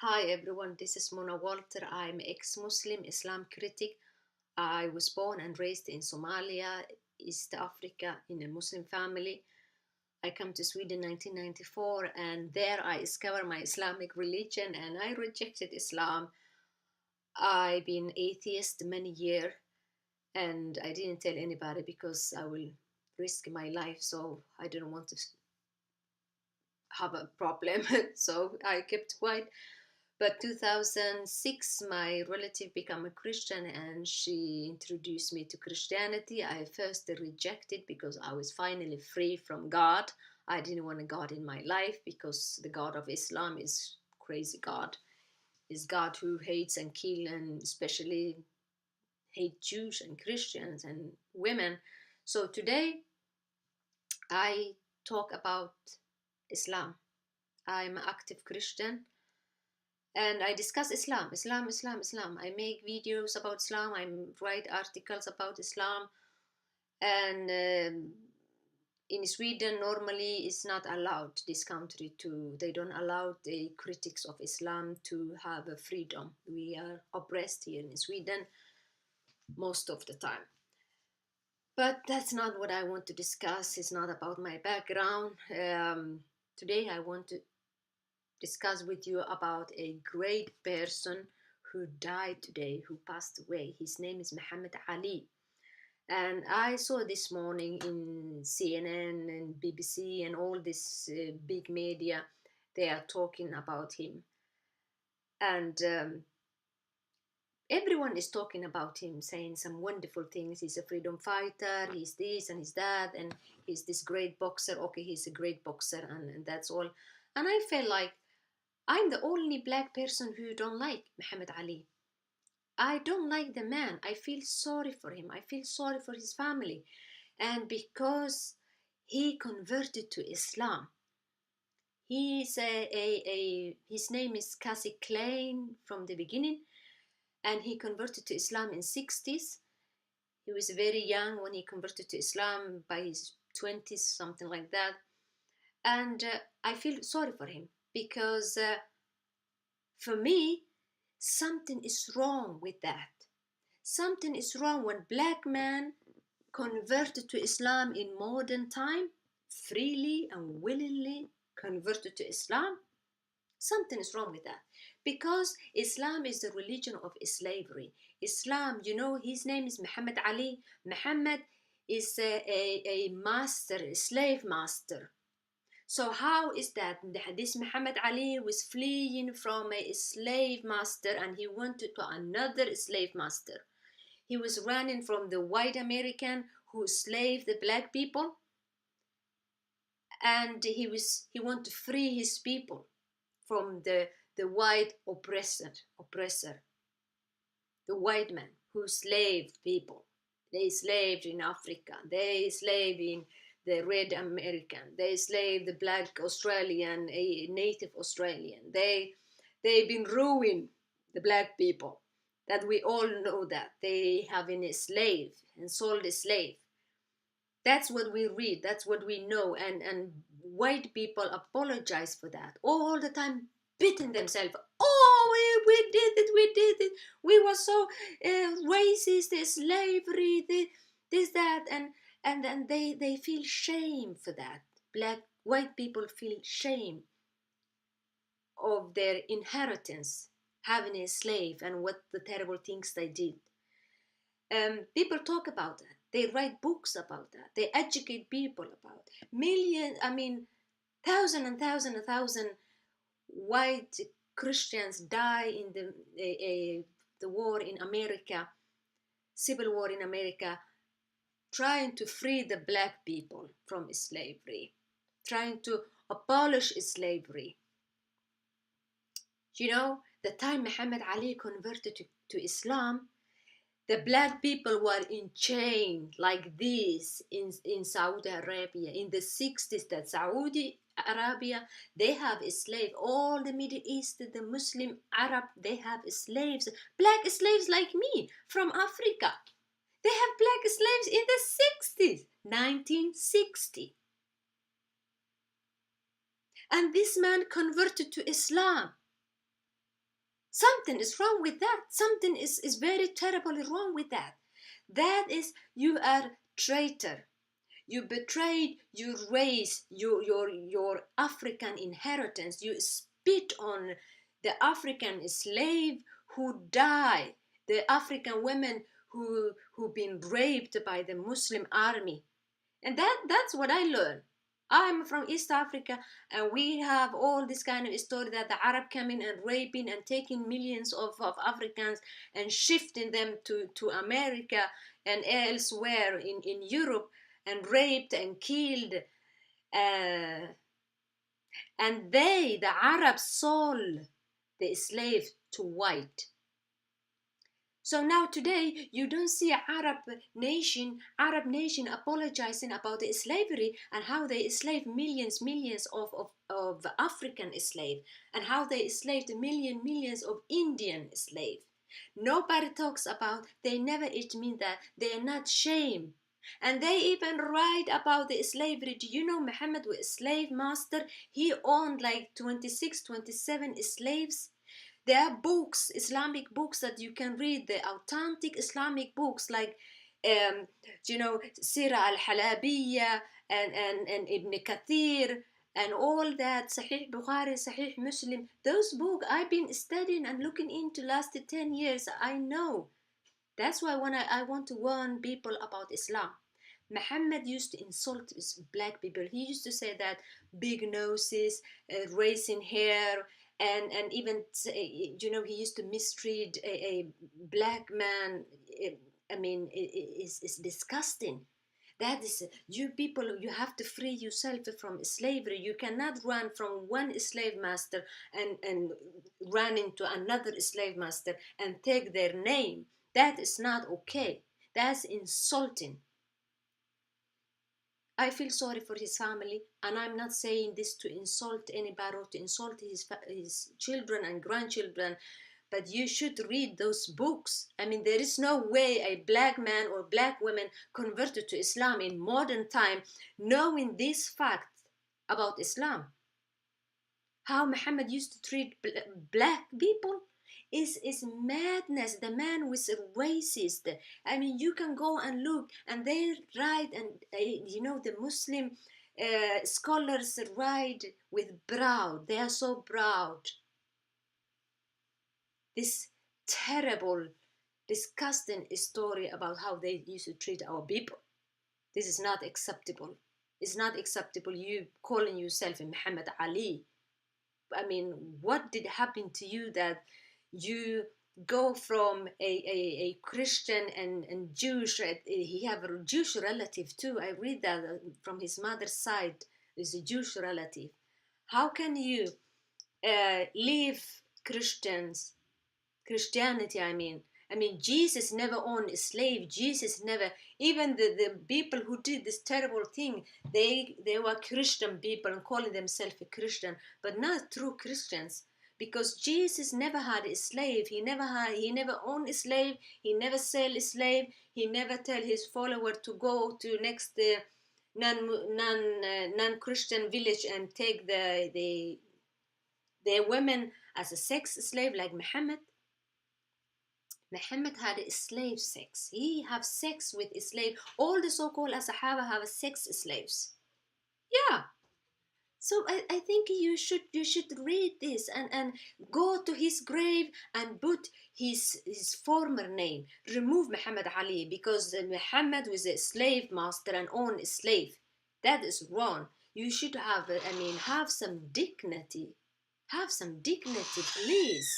Hi everyone, this is Mona Walter. I'm ex-Muslim Islam critic. I was born and raised in Somalia, East Africa, in a Muslim family. I come to Sweden in 1994 and there I discovered my Islamic religion and I rejected Islam. I've been atheist many years and I didn't tell anybody because I will risk my life, so I didn't want to have a problem. So I kept quiet. But 2006, my relative became a Christian and she introduced me to Christianity. I first rejected because I was finally free from God. I didn't want a God in my life because the God of Islam is crazy God. Is God who hates and kills and especially hate Jews and Christians and women. So today I talk about Islam. I'm an active Christian and I discuss Islam. I make videos about Islam. I write articles about Islam. And in Sweden, normally it's not allowed, this country, they don't allow the critics of Islam to have a freedom. We are oppressed here in Sweden most of the time. But that's not what I want to discuss. It's not about my background. Today I want to discuss with you about a great person who died today, who passed away. His name is Muhammad Ali. And I saw this morning in CNN and BBC and all this big media, they are talking about him. And everyone is talking about him, saying some wonderful things. He's a freedom fighter, he's this and he's that, and he's this great boxer. Okay, he's a great boxer, and that's all. And I felt like I'm the only black person who don't like Muhammad Ali. I don't like the man. I feel sorry for him. I feel sorry for his family. And because he converted to Islam, he's his name is Cassie Klein from the beginning, and he converted to Islam in 60s. He was very young when he converted to Islam, by his 20s, something like that. And I feel sorry for him because for me, something is wrong with that. Something is wrong when black men converted to Islam in modern time, freely and willingly converted to Islam. Something is wrong with that because Islam is the religion of slavery. Islam, you know, his name is Muhammad Ali. Muhammad is a master, a slave master. So how is that this Muhammad Ali was fleeing from a slave master and he went to another slave master? He was running from the white American who enslaved the black people, and he wanted to free his people from the white oppressor, the white man who enslaved people. They enslaved in Africa, they enslaved in the red American, they enslaved the black Australian, a native Australian. They've been ruining the black people. That we all know that they have been a slave and sold a slave. That's what we read, that's what we know, and white people apologize for that all the time, beating themselves. Oh, we did it, we were so racist, slavery, this, that, and then they feel shame for that. White people feel shame of their inheritance, having a slave, and what the terrible things they did. People talk about that. They write books about that. They educate people about it. Millions, I mean, thousand white Christians die in the war in America, civil war in America, trying to free the black people from slavery, trying to abolish slavery. You know, the time Muhammad Ali converted to Islam, the black people were in chain like this in Saudi Arabia in the 60s. That Saudi Arabia, they have slaves. All the Middle East, the Muslim Arab, they have slaves. Black slaves like me from Africa. They have black slaves in the 60s, 1960. And this man converted to Islam. Something is wrong with that. Something is very terribly wrong with that. That is, you are traitor. You betrayed your race, your African inheritance. You spit on the African slave who died, the African women who been raped by the Muslim army. And that's what I learned. I'm from East Africa, and we have all this kind of story that the Arab coming and raping and taking millions of Africans and shifting them to America and elsewhere in Europe, and raped and killed. Uh, and the Arabs, sold the slave to white. So now today you don't see Arab nation apologizing about the slavery and how they enslaved millions of African slaves, and how they enslaved millions of Indian slaves. Nobody talks about, they never admit that, they are not shame. And they even write about the slavery. Do you know Muhammad was a slave master? He owned like 26, 27 slaves. There are books, Islamic books that you can read, the authentic Islamic books like, um, Sirah al-Halabiyya and Ibn Kathir and all that, Sahih Bukhari, Sahih Muslim. Those books I've been studying and looking into last 10 years. I know. That's why when I want to warn people about Islam. Muhammad used to insult black people. He used to say that big noses, racing hair, and even he used to mistreat a black man. I mean, it's disgusting. That is, you people, you have to free yourself from slavery. You cannot run from one slave master and run into another slave master and take their name. That is not okay. That's insulting. I feel sorry for his family, and I'm not saying this to insult anybody or to insult his children and grandchildren, but you should read those books. I mean, there is no way a black man or black woman converted to Islam in modern time knowing this fact about Islam. How Muhammad used to treat black people is madness. The man was racist. I mean, you can go and look, and they write, and the Muslim scholars write with proud. They are so proud. This terrible, disgusting story about how they used to treat our people. This is not acceptable. It's not acceptable. You calling yourself Muhammad Ali. I mean, what did happen to you that you go from a Christian and Jewish? He have a Jewish relative too. I read that from his mother's side is a Jewish relative. How can you leave Christianity? I mean, Jesus never owned a slave. Jesus never, even the people who did this terrible thing, they were Christian people and calling themselves a Christian, but not true Christians, because Jesus never had a slave. He never owned a slave. He never sell a slave. He never tell his follower to go to next non-Christian village and take the women as a sex slave like Muhammad. Muhammad had a slave sex. He have sex with a slave. All the so-called Sahaba have sex slaves. Yeah. So I think you should read this and go to his grave and put his former name. Remove Muhammad Ali, because Muhammad was a slave master and owned a slave. That is wrong. You should have some dignity. Have some dignity, please.